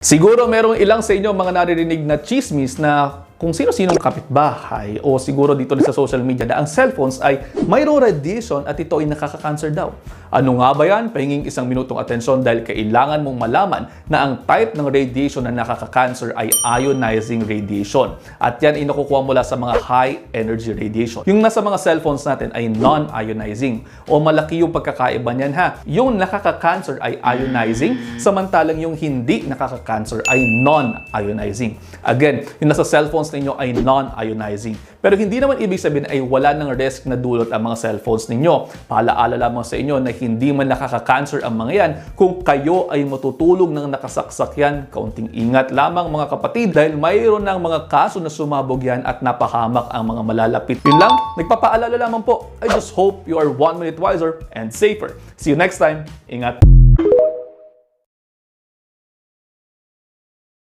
Siguro merong ilang sa inyo mga naririnig na chismis na kung sino-sinong kapitbahay o siguro dito sa social media na ang cellphones ay mayroong radiation at ito ay nakaka-cancer daw. Ano nga ba yan? Pahinging isang minutong atensyon dahil kailangan mong malaman na ang type ng radiation na nakaka-cancer ay ionizing radiation. At yan ay nakukuha mula sa mga high energy radiation. Yung nasa mga cellphones natin ay non-ionizing o malaki yung pagkakaiba niyan ha. Yung nakaka-cancer ay ionizing samantalang yung hindi nakaka-cancer ay non-ionizing. Again, yung nasa cellphones ninyo ay non-ionizing. Pero hindi naman ibig sabihin ay wala ng risk na dulot ang mga cellphones ninyo. Paalaala lamang sa inyo na hindi man nakaka-cancer ang mga yan kung kayo ay matutulog ng nakasaksak yan. Kaunting ingat lamang mga kapatid dahil mayroon ng mga kaso na sumabog yan at napahamak ang mga malalapit. Yun lang, nagpapaalala lamang po. I just hope you are 1 minute wiser and safer. See you next time. Ingat!